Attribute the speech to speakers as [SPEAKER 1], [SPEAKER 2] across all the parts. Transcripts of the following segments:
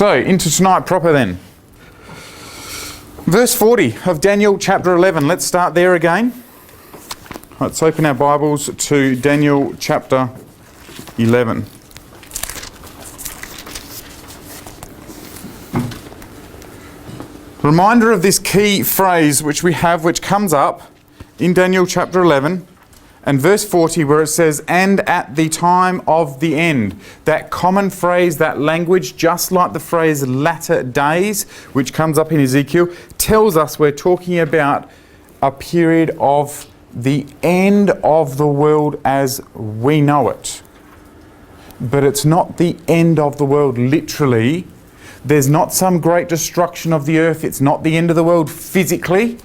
[SPEAKER 1] So, into tonight proper then. Verse 40 of Daniel chapter 11. Let's start there again. Let's open our Bibles to Daniel chapter 11. Reminder of this key phrase which we have, which comes up in Daniel chapter 11 and verse 40, where it says, "And at the time of the end." That common phrase, that language, just like the phrase latter days, which comes up in Ezekiel, tells us we're talking about a period of the end of the world as we know it. But it's not the end of the world literally. There's not some great destruction of the earth. It's not the end of the world physically.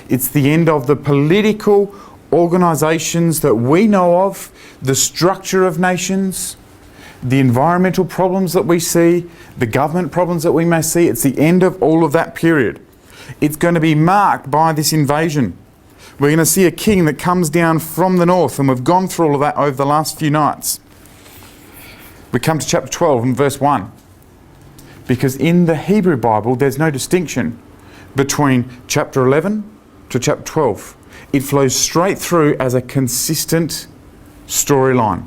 [SPEAKER 1] It's the end of the political organisations that we know of, the structure of nations, the environmental problems that we see, the government problems that we may see. It's the end of all of that period. It's going to be marked by this invasion. We're going to see a king that comes down from the north, and we've gone through all of that over the last few nights. We come to chapter 12 and verse 1. Because in the Hebrew Bible, there's no distinction between chapter 11 to chapter 12. It flows straight through as a consistent storyline.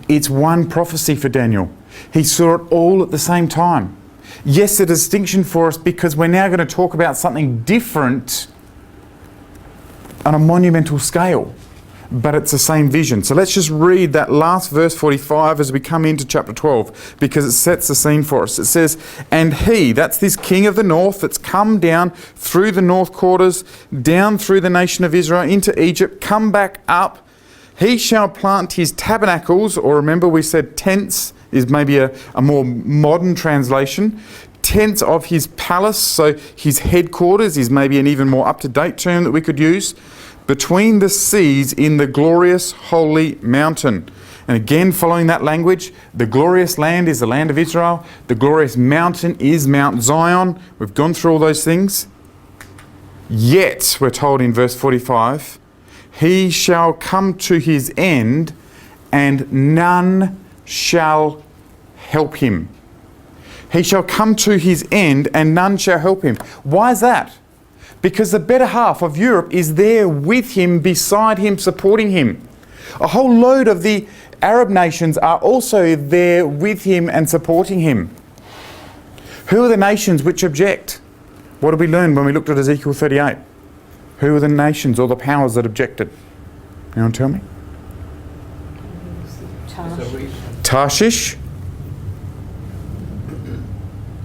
[SPEAKER 1] It's one prophecy for Daniel. He saw it all at the same time. Yes, a distinction for us because we're now going to talk about something different on a monumental scale, but it's the same vision. So let's just read that last verse 45 as we come into chapter 12, because it sets the scene for us. It says, "And he," that's this king of the north that's come down through the north quarters, down through the nation of Israel into Egypt, come back up, "he shall plant his tabernacles," or remember we said tents is maybe a more modern translation, "tents of his palace," so his headquarters is maybe an even more up-to-date term that we could use, "between the seas in the glorious holy mountain." And again, following that language, the glorious land is the land of Israel. The glorious mountain is Mount Zion. We've gone through all those things. "Yet," we're told in verse 45, "he shall come to his end, and none shall help him." He shall come to his end, and none shall help him. Why is that? Because the better half of Europe is there with him, beside him, supporting him. A whole load of the Arab nations are also there with him and supporting him. Who are the nations which object? What did we learn when we looked at Ezekiel 38? Who are the nations or the powers that objected? Anyone tell me? Tarshish.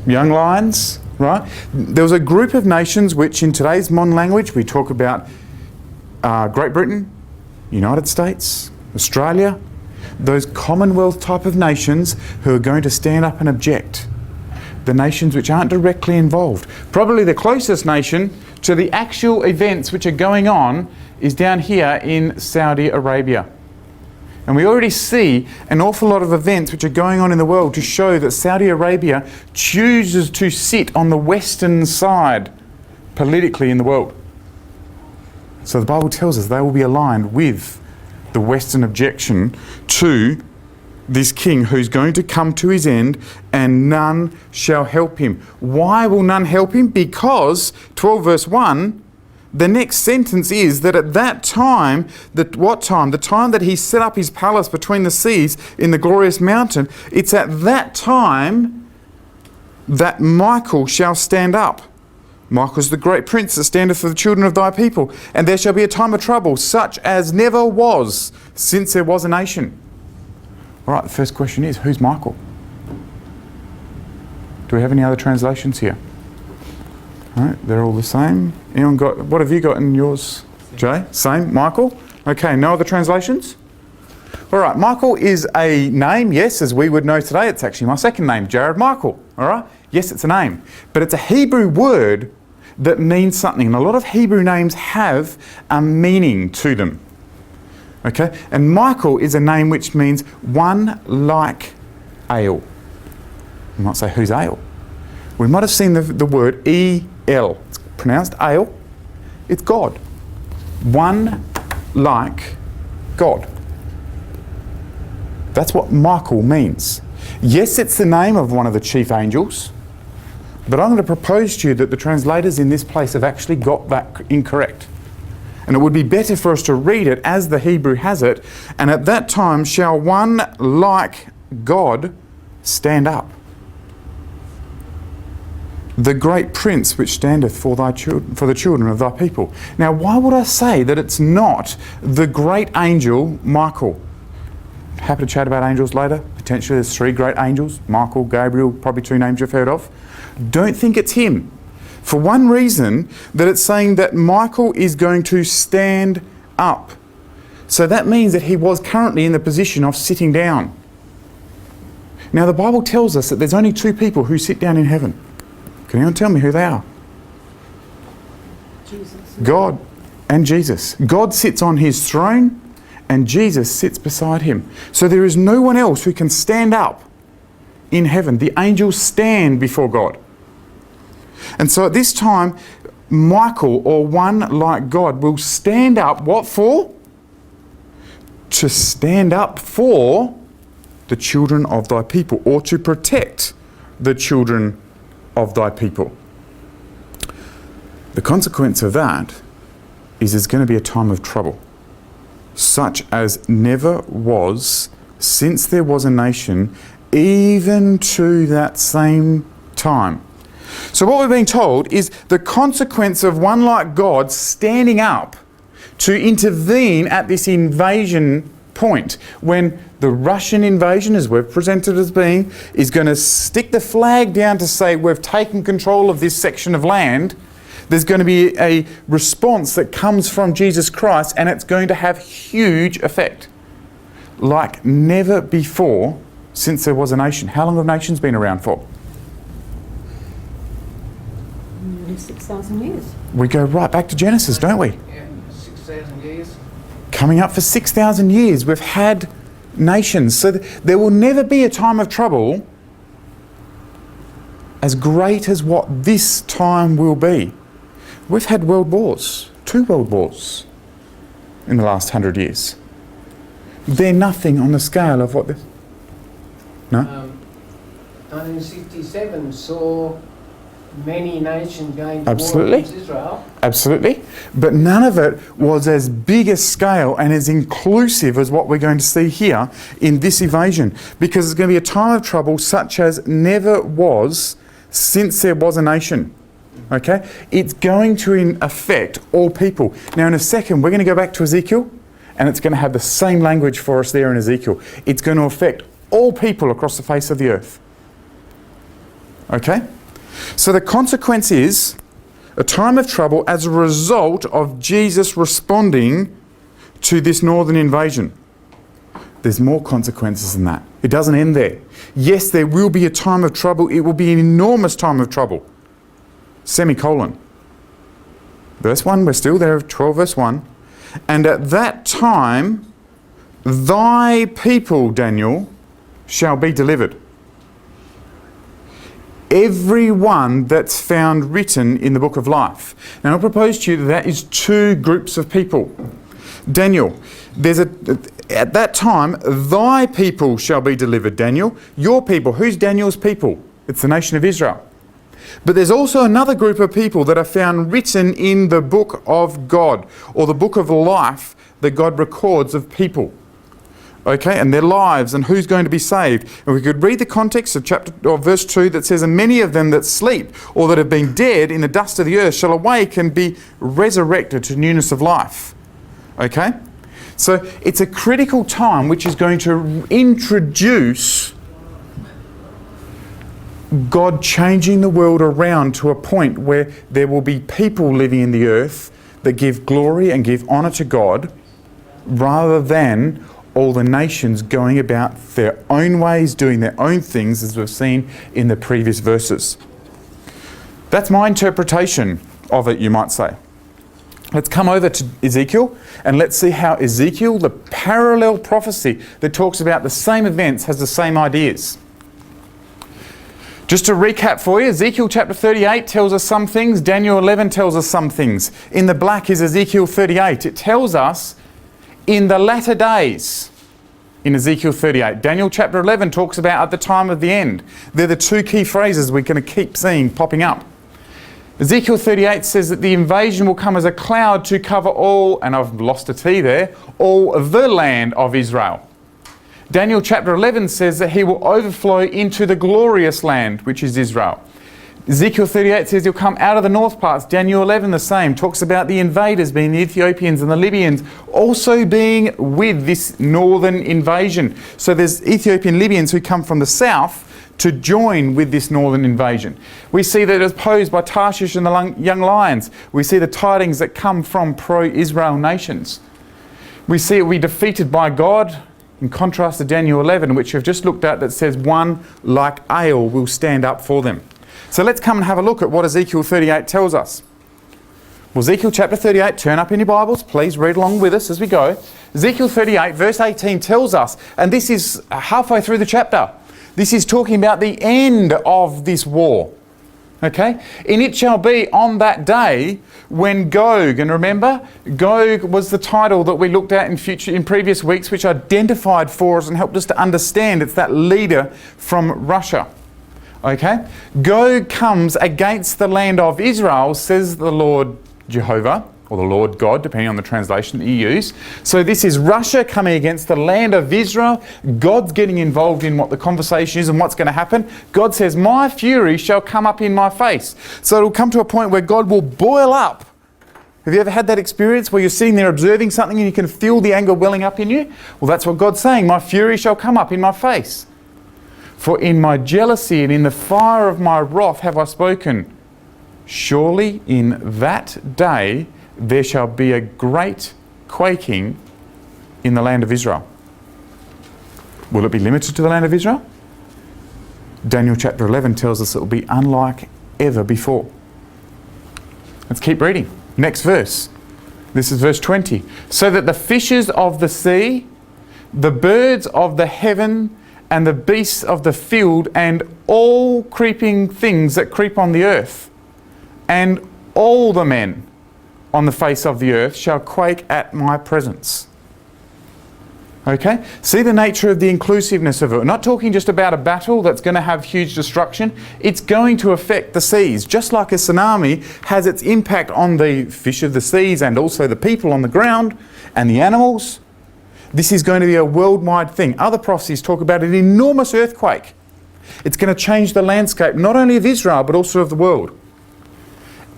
[SPEAKER 1] Young lions. Right? There was a group of nations which in today's modern language we talk about Great Britain, United States, Australia, those Commonwealth type of nations who are going to stand up and object. The nations which aren't directly involved. Probably the closest nation to the actual events which are going on is down here in Saudi Arabia. And we already see an awful lot of events which are going on in the world to show that Saudi Arabia chooses to sit on the Western side politically in the world. So the Bible tells us they will be aligned with the Western objection to this king who's going to come to his end, and none shall help him. Why will none help him? Because 12 verse 1, the next sentence is that at that time, what time? The time that he set up his palace between the seas in the glorious mountain, it's at that time that Michael shall stand up. Michael's the great prince that standeth for the children of thy people. And there shall be a time of trouble, such as never was since there was a nation. All right, the first question is, who's Michael? Do we have any other translations here? All right, they're all the same. Anyone got, what have you got in yours, Jay? Same, Michael? Okay, no other translations? All right, Michael is a name, yes, as we would know today. It's actually my second name, Jared Michael. All right, yes, it's a name. But it's a Hebrew word that means something. And a lot of Hebrew names have a meaning to them. Okay, and Michael is a name which means one like ale. You might say, who's ale? We might have seen the word E-L. It's pronounced ale. It's God. One like God. That's what Michael means. Yes, it's the name of one of the chief angels, But I'm going to propose to you that the translators in this place have actually got that incorrect. And it would be better for us to read it as the Hebrew has it. And at that time shall one like God stand up, the great prince which standeth for the children of thy people. Now, why would I say that it's not the great angel Michael? Happy to chat about angels later. Potentially there's 3 great angels, Michael, Gabriel, probably 2 names you've heard of. Don't think it's him. For one reason, that it's saying that Michael is going to stand up. So that means that he was currently in the position of sitting down. Now the Bible tells us that there's only 2 people who sit down in heaven. Can anyone tell me who they are?
[SPEAKER 2] Jesus.
[SPEAKER 1] God and Jesus. God sits on his throne and Jesus sits beside him. So there is no one else who can stand up in heaven. The angels stand before God. And so at this time, Michael, or one like God, will stand up. What for? To stand up for the children of thy people, or to protect the children of thy people. The consequence of that is there's going to be a time of trouble, such as never was since there was a nation, even to that same time. So what we're being told is the consequence of one like God standing up to intervene at this invasion point, when the Russian invasion, as we've presented as being, is going to stick the flag down to say we've taken control of this section of land. There's going to be a response that comes from Jesus Christ, and it's going to have huge effect, like never before since there was a nation. How long have nations been around for?
[SPEAKER 2] Nearly 6,000 years.
[SPEAKER 1] We go right back to Genesis, don't we?
[SPEAKER 3] Yeah, 6,000 years.
[SPEAKER 1] Coming up for 6,000 years, we've had nations. So there will never be a time of trouble as great as what this time will be. We've had world wars, 2 world wars in the last 100 years. They're nothing on the scale of what this... No?
[SPEAKER 3] 1967 saw many nations going to
[SPEAKER 1] Absolutely.
[SPEAKER 3] war against Israel.
[SPEAKER 1] Absolutely. But none of it was as big a scale and as inclusive as what we're going to see here in this invasion. Because it's going to be a time of trouble such as never was since there was a nation. Okay? It's going to affect all people. Now in a second, we're going to go back to Ezekiel, and it's going to have the same language for us there in Ezekiel. It's going to affect all people across the face of the earth. Okay? So the consequence is a time of trouble as a result of Jesus responding to this northern invasion. There's more consequences than that. It doesn't end there. Yes, there will be a time of trouble. It will be an enormous time of trouble. Semicolon. Verse 1, we're still there, 12 verse 1. And at that time, thy people, Daniel, shall be delivered. Everyone that's found written in the book of life. Now I propose to you that is 2 groups of people. Daniel, at that time, thy people shall be delivered, Daniel. Your people. Who's Daniel's people? It's the nation of Israel. But there's also another group of people that are found written in the book of God, or the book of life that God records of people. Okay, and their lives and who's going to be saved. And we could read the context of chapter or verse 2 that says, and many of them that sleep or that have been dead in the dust of the earth shall awake and be resurrected to newness of life. Okay? So it's a critical time which is going to introduce God changing the world around to a point where there will be people living in the earth that give glory and give honour to God, rather than all the nations going about their own ways, doing their own things, as we've seen in the previous verses. That's my interpretation of it, you might say. Let's come over to Ezekiel and let's see how Ezekiel, the parallel prophecy that talks about the same events, has the same ideas. Just to recap for you, Ezekiel chapter 38 tells us some things, Daniel 11 tells us some things. In the black is Ezekiel 38. It tells us in the latter days. in Ezekiel 38. Daniel chapter 11 talks about at the time of the end. They're the two key phrases we're going to keep seeing popping up. Ezekiel 38 says that the invasion will come as a cloud to cover all, and I've lost a T there, all the land of Israel. Daniel chapter 11 says that he will overflow into the glorious land, which is Israel. Ezekiel 38 says he'll come out of the north parts. Daniel 11 the same, talks about the invaders being the Ethiopians and the Libyans also being with this northern invasion. So there's Ethiopian Libyans who come from the south to join with this northern invasion. We see that it's posed by Tarshish and the young lions. We see the tidings that come from pro-Israel nations. We see it be defeated by God, in contrast to Daniel 11, which we've just looked at, that says one like ale will stand up for them. So let's come and have a look at what Ezekiel 38 tells us. Well, Ezekiel chapter 38, turn up in your Bibles, please read along with us as we go. Ezekiel 38 verse 18 tells us, and this is halfway through the chapter, this is talking about the end of this war. Okay? And it shall be on that day when Gog, and remember, Gog was the title that we looked at in previous weeks, which identified for us and helped us to understand it's that leader from Russia. Okay? Gog comes against the land of Israel, says the Lord Jehovah, or the Lord God, depending on the translation that you use. So this is Russia coming against the land of Israel. God's getting involved in what the conversation is and what's going to happen. God says, my fury shall come up in my face. So it'll come to a point where God will boil up. Have you ever had that experience where you're sitting there observing something and you can feel the anger welling up in you? Well, that's what God's saying. My fury shall come up in my face. For in my jealousy and in the fire of my wrath have I spoken. Surely in that day there shall be a great quaking in the land of Israel. Will it be limited to the land of Israel? Daniel chapter 11 tells us it will be unlike ever before. Let's keep reading. Next verse. This is verse 20. So that the fishes of the sea, the birds of the heaven, and the beasts of the field, and all creeping things that creep on the earth, and all the men on the face of the earth shall quake at my presence. Okay? See the nature of the inclusiveness of it. We're not talking just about a battle that's going to have huge destruction. It's going to affect the seas. Just like a tsunami has its impact on the fish of the seas and also the people on the ground and the animals. This is going to be a worldwide thing. Other prophecies talk about an enormous earthquake. It's going to change the landscape, not only of Israel, but also of the world.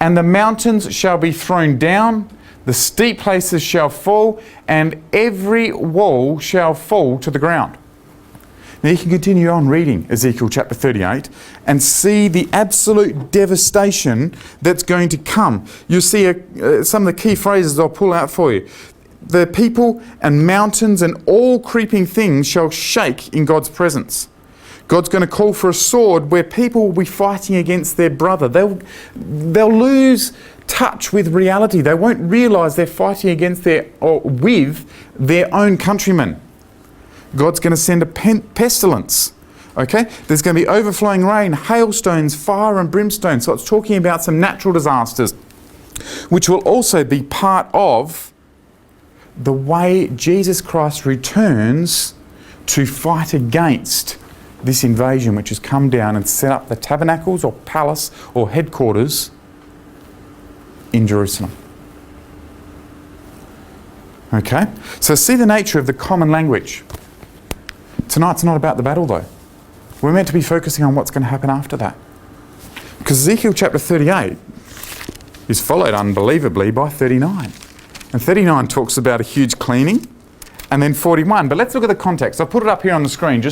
[SPEAKER 1] And the mountains shall be thrown down, the steep places shall fall, and every wall shall fall to the ground. Now you can continue on reading Ezekiel chapter 38 and see the absolute devastation that's going to come. You'll see some of the key phrases I'll pull out for you. The people and mountains and all creeping things shall shake in God's presence. God's going to call for a sword where people will be fighting against their brother. They'll lose touch with reality. They won't realise they're fighting against with their own countrymen. God's going to send a pestilence. Okay? There's going to be overflowing rain, hailstones, fire and brimstone. So it's talking about some natural disasters, which will also be part of the way Jesus Christ returns to fight against this invasion which has come down and set up the tabernacles or palace or headquarters in Jerusalem. Okay? So see the nature of the common language. Tonight's not about the battle though. We're meant to be focusing on what's going to happen after that. Because Ezekiel chapter 38 is followed unbelievably by 39. And 39 talks about a huge cleaning, and then 41. But let's look at the context. I've put it up here on the screen.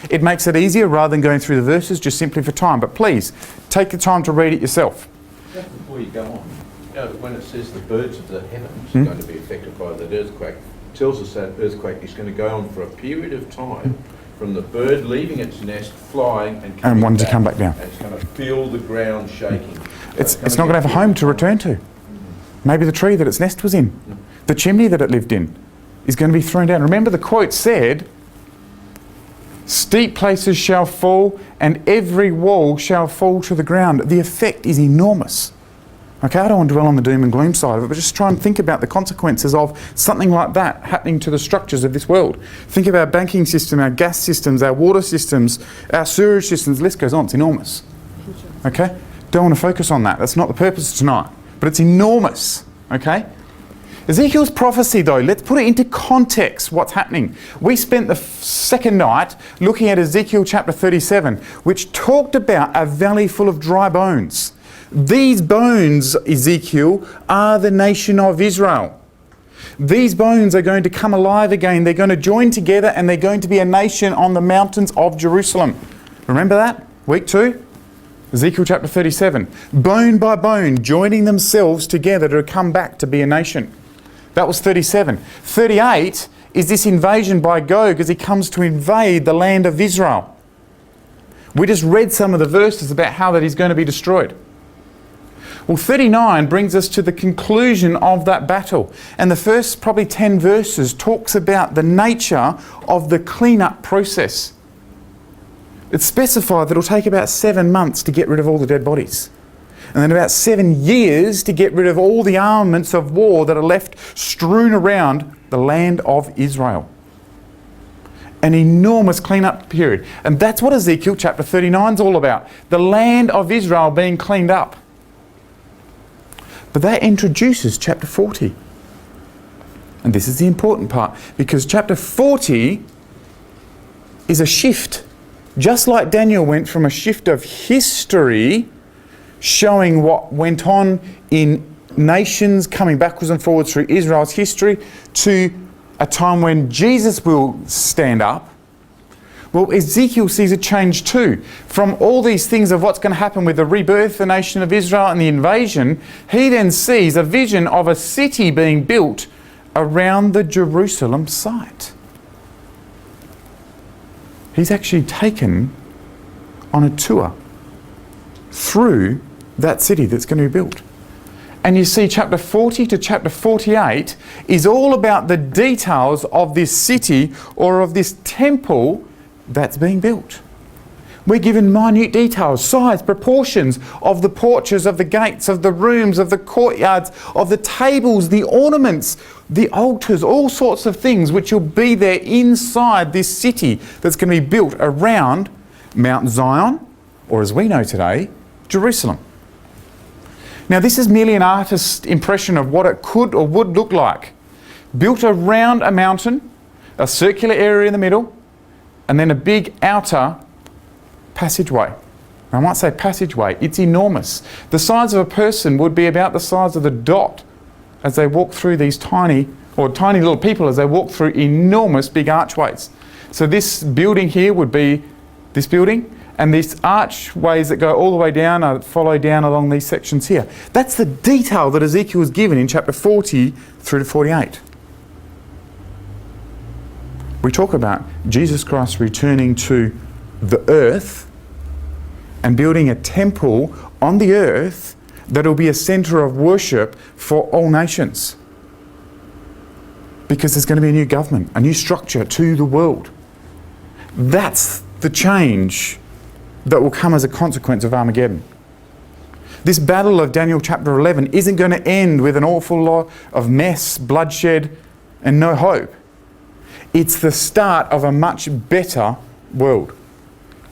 [SPEAKER 1] It makes it easier rather than going through the verses just simply for time. But please, take the time to read it yourself.
[SPEAKER 4] Just before you go on, when it says the birds of the heavens are going to be affected by that earthquake, it tells us that earthquake is going to go on for a period of time from the bird leaving its nest, flying and coming
[SPEAKER 1] And wanting
[SPEAKER 4] back,
[SPEAKER 1] to come back down.
[SPEAKER 4] And it's going to feel the ground shaking.
[SPEAKER 1] It's not going to have a home to return to. Maybe the tree that its nest was in, the chimney that it lived in, is going to be thrown down. Remember the quote said, steep places shall fall and every wall shall fall to the ground. The effect is enormous. Okay, I don't want to dwell on the doom and gloom side of it, but just try and think about the consequences of something like that happening to the structures of this world. Think of our banking system, our gas systems, our water systems, our sewerage systems, the list goes on, it's enormous. Okay? Don't want to focus on that. That's not the purpose tonight. But it's enormous. Okay? Ezekiel's prophecy, though, let's put it into context what's happening. We spent the second night looking at Ezekiel chapter 37, which talked about a valley full of dry bones. These bones, Ezekiel, are the nation of Israel. These bones are going to come alive again. They're going to join together and they're going to be a nation on the mountains of Jerusalem. Remember that? Week 2? Ezekiel chapter 37. Bone by bone, joining themselves together to come back to be a nation. That was 37. 38 is this invasion by Gog as he comes to invade the land of Israel. We just read some of the verses about how that is going to be destroyed. Well, 39 brings us to the conclusion of that battle. And the first probably 10 verses talks about the nature of the clean-up process. It's specified that it'll take about 7 months to get rid of all the dead bodies. And then about 7 years to get rid of all the armaments of war that are left strewn around the land of Israel. An enormous clean-up period. And that's what Ezekiel chapter 39 is all about. The land of Israel being cleaned up. But that introduces chapter 40. And this is the important part, because chapter 40 is a shift. Just like Daniel went from a shift of history showing what went on in nations coming backwards and forwards through Israel's history to a time when Jesus will stand up. Well, Ezekiel sees a change too. From all these things of what's going to happen with the rebirth of the nation of Israel and the invasion, he then sees a vision of a city being built around the Jerusalem site. He's actually taken on a tour through that city that's going to be built. And you see chapter 40 to chapter 48 is all about the details of this city or of this temple that's being built. We're given minute details, size, proportions of the porches, of the gates, of the rooms, of the courtyards, of the tables, the ornaments, the altars, all sorts of things which will be there inside this city that's going to be built around Mount Zion, or as we know today, Jerusalem. Now this is merely an artist's impression of what it could or would look like. Built around a mountain, a circular area in the middle, and then a big outer passageway. I might say passageway, it's enormous. The size of a person would be about the size of the dot as they walk through these tiny little people as they walk through enormous big archways. So this building here would be this building, and these archways that go all the way down follow down along these sections here. That's the detail that Ezekiel was given in chapter 40 through to 48. We talk about Jesus Christ returning to the earth and building a temple on the earth that will be a centre of worship for all nations. Because there's going to be a new government, a new structure to the world. That's the change that will come as a consequence of Armageddon. This battle of Daniel chapter 11 isn't going to end with an awful lot of mess, bloodshed, and no hope. It's the start of a much better world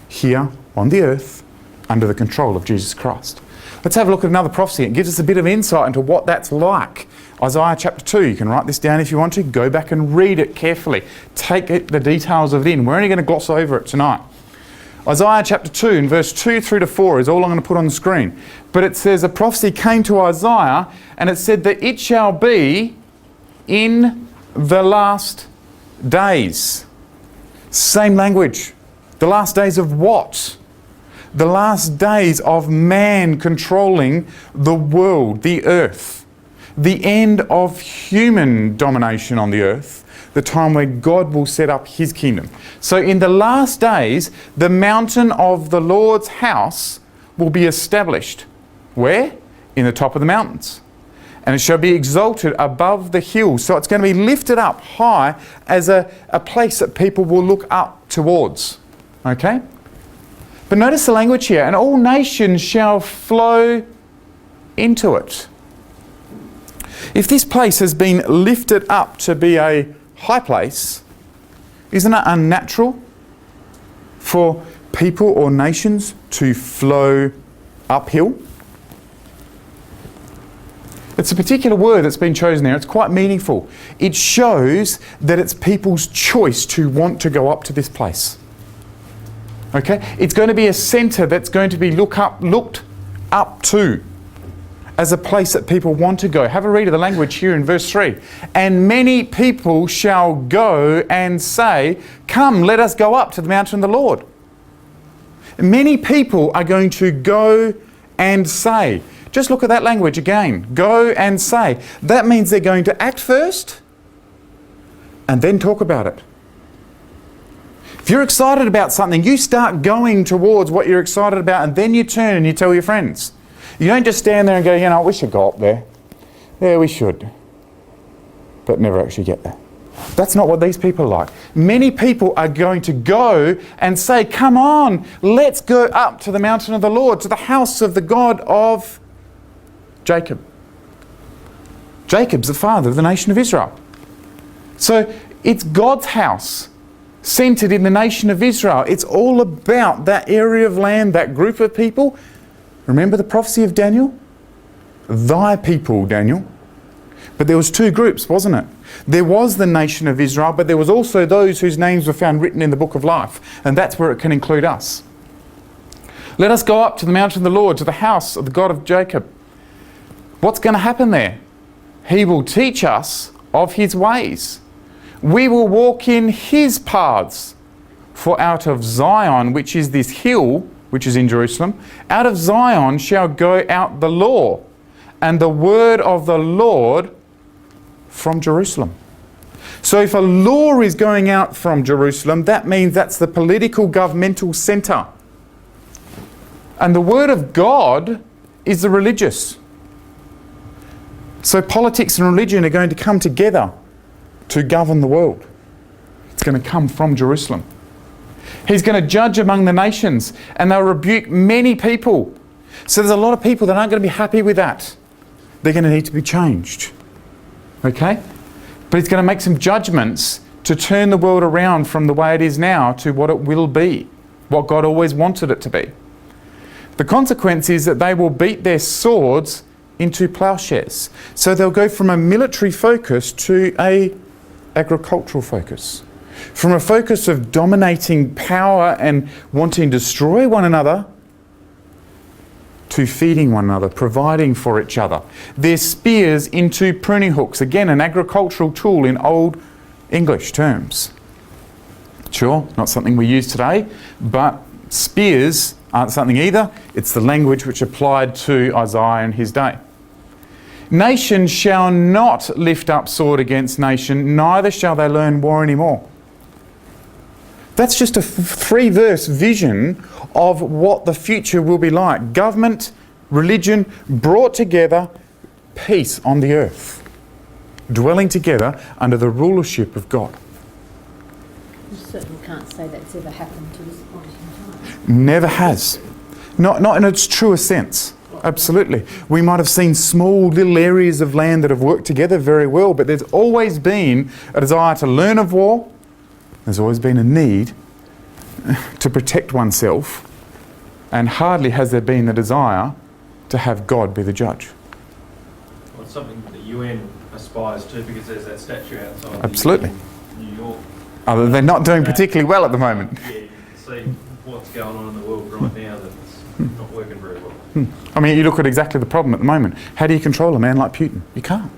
[SPEAKER 1] here on the earth under the control of Jesus Christ. Let's have a look at another prophecy. It gives us a bit of insight into what that's like. Isaiah chapter 2, you can write this down if you want to. Go back and read it carefully. Take the details of it in. We're only going to gloss over it tonight. Isaiah chapter 2 in verse 2 through to 4 is all I'm going to put on the screen. But it says, a prophecy came to Isaiah and it said that it shall be in the last days. Same language. The last days of what? The last days of man controlling the world, the earth. The end of human domination on the earth. The time where God will set up his kingdom. So in the last days, the mountain of the Lord's house will be established. Where? In the top of the mountains. And it shall be exalted above the hills. So it's going to be lifted up high as a place that people will look up towards. Okay? But notice the language here. And all nations shall flow into it. If this place has been lifted up to be a high place, isn't it unnatural for people or nations to flow uphill? It's a particular word that's been chosen there. It's quite meaningful. It shows that it's people's choice to want to go up to this place. Okay? It's going to be a centre that's going to be looked up to as a place that people want to go. Have a read of the language here in verse 3. And many people shall go and say, come, let us go up to the mountain of the Lord. Many people are going to go and say. Just look at that language again. Go and say. That means they're going to act first and then talk about it. If you're excited about something, you start going towards what you're excited about, and then you turn and you tell your friends. You don't just stand there and go, you know, we should go up there. Yeah, we should. But never actually get there. That's not what these people are like. Many people are going to go and say, come on, let's go up to the mountain of the Lord, to the house of the God of Jacob. Jacob's the father of the nation of Israel. So it's God's house, centered in the nation of Israel. It's all about that area of land, that group of people. Remember the prophecy of Daniel? Thy people, Daniel. But there was two groups, wasn't it? There was the nation of Israel, but there was also those whose names were found written in the book of life. And that's where it can include us. Let us go up to the mountain of the Lord, to the house of the God of Jacob. What's going to happen there? He will teach us of his ways. We will walk in his paths. For out of Zion, which is this hill, which is in Jerusalem, out of Zion shall go out the law, and the word of the Lord from Jerusalem. So if a law is going out from Jerusalem, that means that's the political governmental centre. And the word of God is the religious. So politics and religion are going to come together to govern the world. It's going to come from Jerusalem. He's going to judge among the nations, and they'll rebuke many people. So there's a lot of people that aren't going to be happy with that. They're going to need to be changed. Okay? But he's going to make some judgments to turn the world around from the way it is now to what it will be, what God always wanted it to be. The consequence is that they will beat their swords into plowshares. So they'll go from a military focus to a agricultural focus. From a focus of dominating power and wanting to destroy one another to feeding one another, providing for each other. Their spears into pruning hooks. Again, an agricultural tool in Old English terms. Sure, not something we use today, but spears aren't something either. It's the language which applied to Isaiah in his day. Nation shall not lift up sword against nation, neither shall they learn war anymore. That's just a three-verse vision of what the future will be like. Government, religion, brought together, peace on the earth. Dwelling together under the rulership of God.
[SPEAKER 2] You certainly can't say that's ever happened to this point in time.
[SPEAKER 1] Never has. Not in its truest sense. Absolutely. We might have seen small little areas of land that have worked together very well, but there's always been a desire to learn of war. There's always been a need to protect oneself, and hardly has there been the desire to have God be the judge.
[SPEAKER 5] Well, it's something that the UN aspires to, because there's that statue outside
[SPEAKER 1] Absolutely.
[SPEAKER 5] New York.
[SPEAKER 1] Although they're not doing particularly well at the moment.
[SPEAKER 5] Yeah, you can see what's going on in the world right now that's not working very well.
[SPEAKER 1] I mean, you look at exactly the problem at the moment. How do you control a man like Putin? You can't.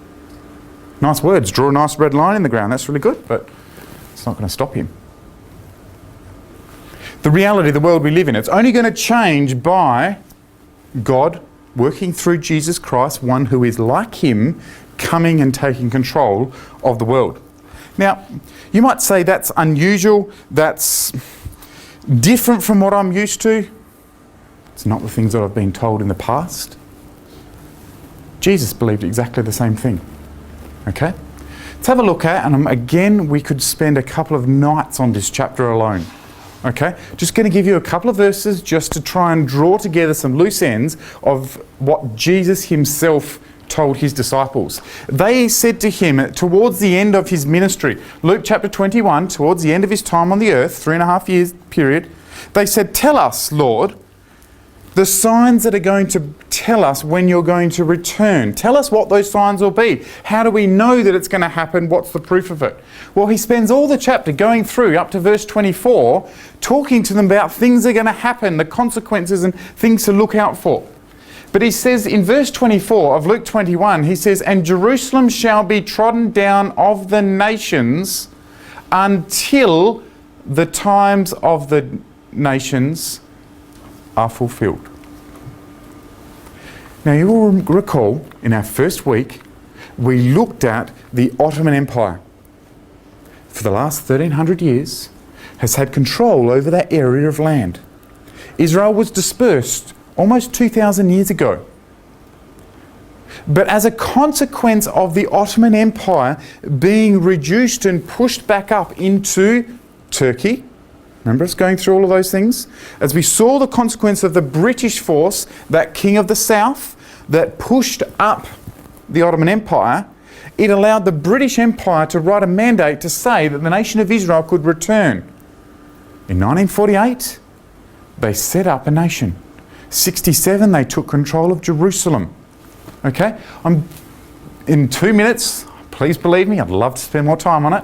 [SPEAKER 1] Nice words, draw a nice red line in the ground, that's really good, but it's not going to stop him. The reality of the world we live in, it's only going to change by God working through Jesus Christ, one who is like him, coming and taking control of the world. Now, you might say that's unusual, that's different from what I'm used to. It's not the things that I've been told in the past. Jesus believed exactly the same thing. Okay? Let's have a look at, and again, we could spend a couple of nights on this chapter alone. Okay, just going to give you a couple of verses just to try and draw together some loose ends of what Jesus himself told his disciples. They said to him towards the end of his ministry, Luke chapter 21, towards the end of his time on the earth, 3.5 years period, they said, "Tell us, Lord, the signs that are going to tell us when you're going to return. Tell us what those signs will be. How do we know that it's going to happen? What's the proof of it?" Well, he spends all the chapter going through up to verse 24, talking to them about things that are going to happen, the consequences and things to look out for. But he says in verse 24 of Luke 21, he says, "And Jerusalem shall be trodden down of the nations until the times of the nations are fulfilled." Now you will recall in our first week we looked at the Ottoman Empire. For the last 1300 years has had control over that area of land. Israel was dispersed almost 2,000 years ago. But as a consequence of the Ottoman Empire being reduced and pushed back up into Turkey, remember us going through all of those things? As we saw the consequence of the British force, that king of the south, that pushed up the Ottoman Empire, it allowed the British Empire to write a mandate to say that the nation of Israel could return. In 1948, they set up a nation. 1967, they took control of Jerusalem. Okay? In 2 minutes, please believe me, I'd love to spend more time on it.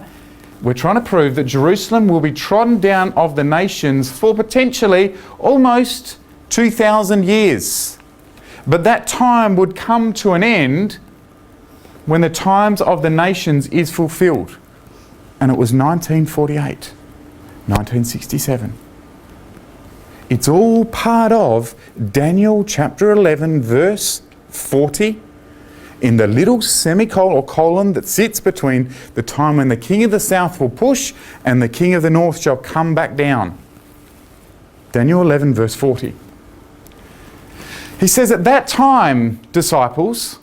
[SPEAKER 1] We're trying to prove that Jerusalem will be trodden down of the nations for potentially almost 2,000 years. But that time would come to an end when the times of the nations is fulfilled. And it was 1948, 1967. It's all part of Daniel chapter 11 verse 40, in the little semicolon or colon that sits between the time when the king of the south will push and the king of the north shall come back down. Daniel 11 verse 40. He says, at that time, disciples,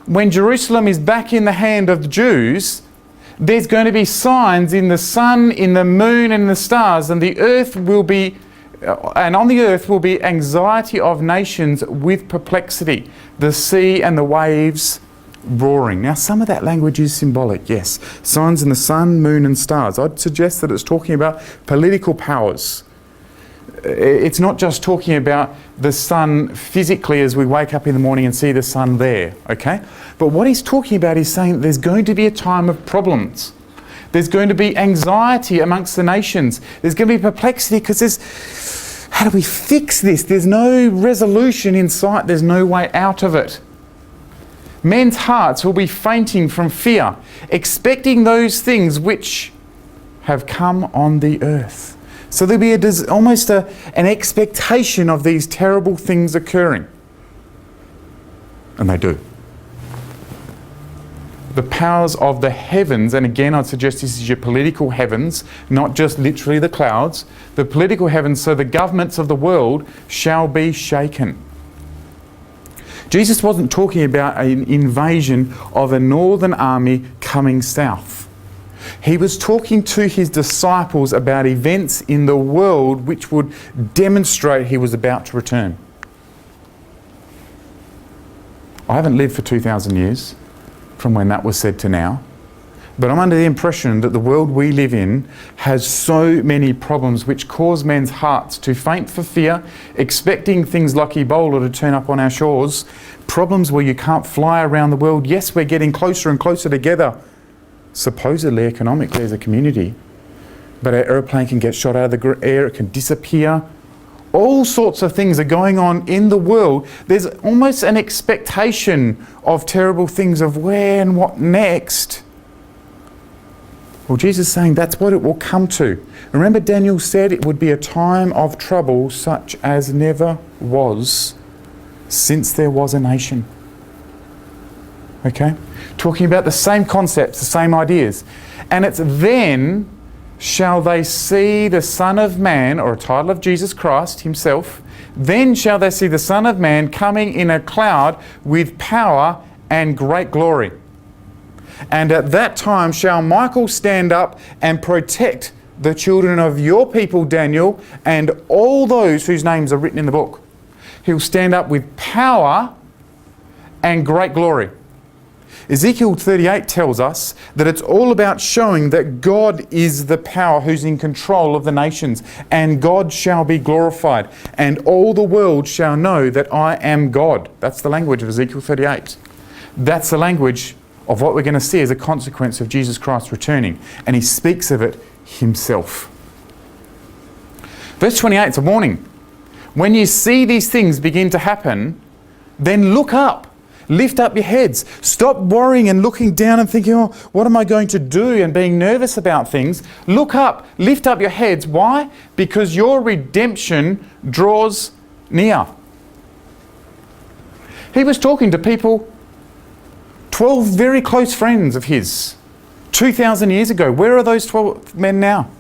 [SPEAKER 1] when Jerusalem is back in the hand of the Jews, there's going to be signs in the sun, in the moon and the stars, and the earth will be and on the earth will be anxiety of nations with perplexity, the sea and the waves roaring. Now, some of that language is symbolic, yes. Signs in the sun, moon and stars. I'd suggest that it's talking about political powers. It's not just talking about the sun physically as we wake up in the morning and see the sun there, okay? But what he's talking about is saying that there's going to be a time of problems. There's going to be anxiety amongst the nations. There's going to be perplexity because how do we fix this? There's no resolution in sight. There's no way out of it. Men's hearts will be fainting from fear, expecting those things which have come on the earth. So there'll be almost an expectation of these terrible things occurring. And they do. The powers of the heavens, and again I'd suggest this is your political heavens, not just literally the clouds, the political heavens, so the governments of the world shall be shaken. Jesus wasn't talking about an invasion of a northern army coming south. He was talking to his disciples about events in the world which would demonstrate he was about to return. I haven't lived for 2,000 years. From when that was said to now. But I'm under the impression that the world we live in has so many problems which cause men's hearts to faint for fear, expecting things like Ebola to turn up on our shores, problems where you can't fly around the world. Yes, we're getting closer and closer together, supposedly economically as a community, but our airplane can get shot out of the air, it can disappear. All sorts of things are going on in the world. There's almost an expectation of terrible things, of where and what next. Well, Jesus is saying that's what it will come to. Remember, Daniel said it would be a time of trouble such as never was since there was a nation. Okay? Talking about the same concepts, the same ideas. And it's then shall they see the Son of Man, or a title of Jesus Christ himself, then shall they see the Son of Man coming in a cloud with power and great glory. And at that time shall Michael stand up and protect the children of your people, Daniel, and all those whose names are written in the book. He'll stand up with power and great glory. Ezekiel 38 tells us that it's all about showing that God is the power who's in control of the nations, and God shall be glorified, and all the world shall know that I am God. That's the language of Ezekiel 38. That's the language of what we're going to see as a consequence of Jesus Christ returning, and he speaks of it himself. Verse 28 is a warning. When you see these things begin to happen, then look up. Lift up your heads. Stop worrying and looking down and thinking, oh, what am I going to do? And being nervous about things. Look up. Lift up your heads. Why? Because your redemption draws near. He was talking to people, 12 very close friends of his, 2,000 years ago. Where are those 12 men now?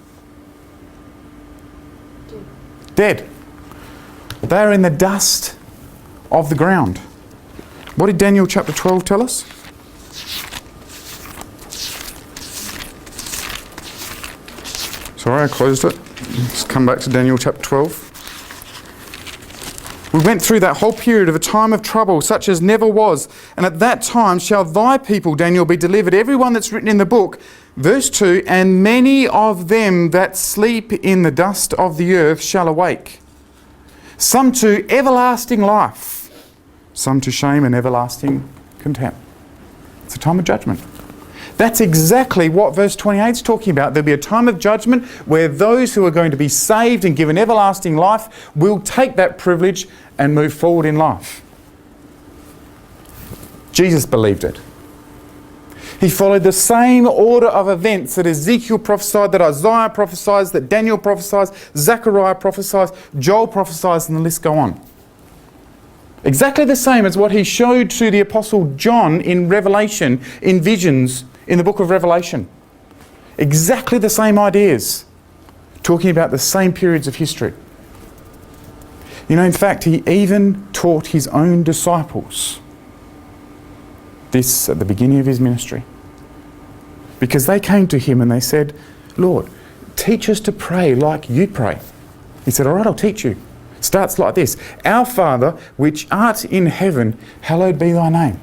[SPEAKER 1] Dead. They are in the dust of the ground. What did Daniel chapter 12 tell us? Sorry, I closed it. Let's come back to Daniel chapter 12. We went through that whole period of a time of trouble such as never was. And at that time shall thy people, Daniel, be delivered, everyone that's written in the book. Verse 2, and many of them that sleep in the dust of the earth shall awake. Some to everlasting life, some to shame and everlasting contempt. It's a time of judgment. That's exactly what verse 28 is talking about. There'll be a time of judgment where those who are going to be saved and given everlasting life will take that privilege and move forward in life. Jesus believed it. He followed the same order of events that Ezekiel prophesied, that Isaiah prophesies, that Daniel prophesies, Zechariah prophesies, Joel prophesies, and the list go on. Exactly the same as what he showed to the Apostle John in Revelation, in visions, in the book of Revelation. Exactly the same ideas, talking about the same periods of history. You know, in fact, he even taught his own disciples this at the beginning of his ministry. Because they came to him and they said, Lord, teach us to pray like you pray. He said, all right, I'll teach you. Starts like this. Our Father, which art in heaven, hallowed be thy name.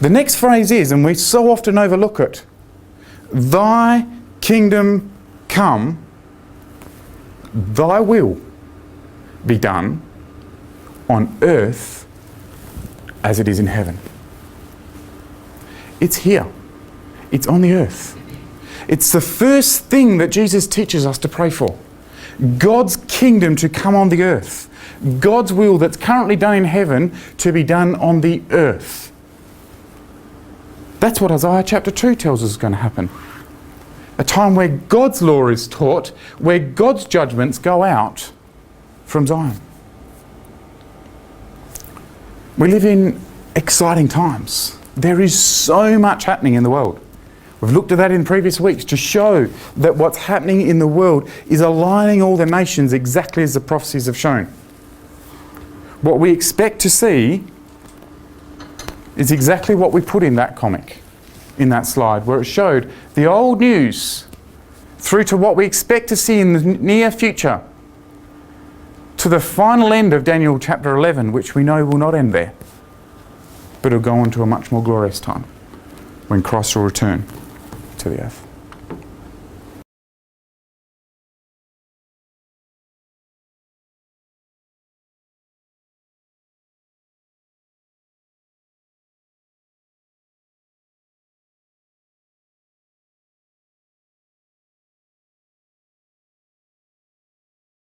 [SPEAKER 1] The next phrase is, and we so often overlook it, thy kingdom come, thy will be done on earth as it is in heaven. It's here. It's on the earth. It's the first thing that Jesus teaches us to pray for. God's kingdom to come on the earth. God's will that's currently done in heaven to be done on the earth. That's what Isaiah chapter 2 tells us is going to happen. A time where God's law is taught, where God's judgments go out from Zion. We live in exciting times. There is so much happening in the world. We've looked at that in previous weeks to show that what's happening in the world is aligning all the nations exactly as the prophecies have shown. What we expect to see is exactly what we put in that comic, in that slide, where it showed the old news through to what we expect to see in the near future, to the final end of Daniel chapter 11, which we know will not end there, but it'll go on to a much more glorious time when Christ will return to the earth.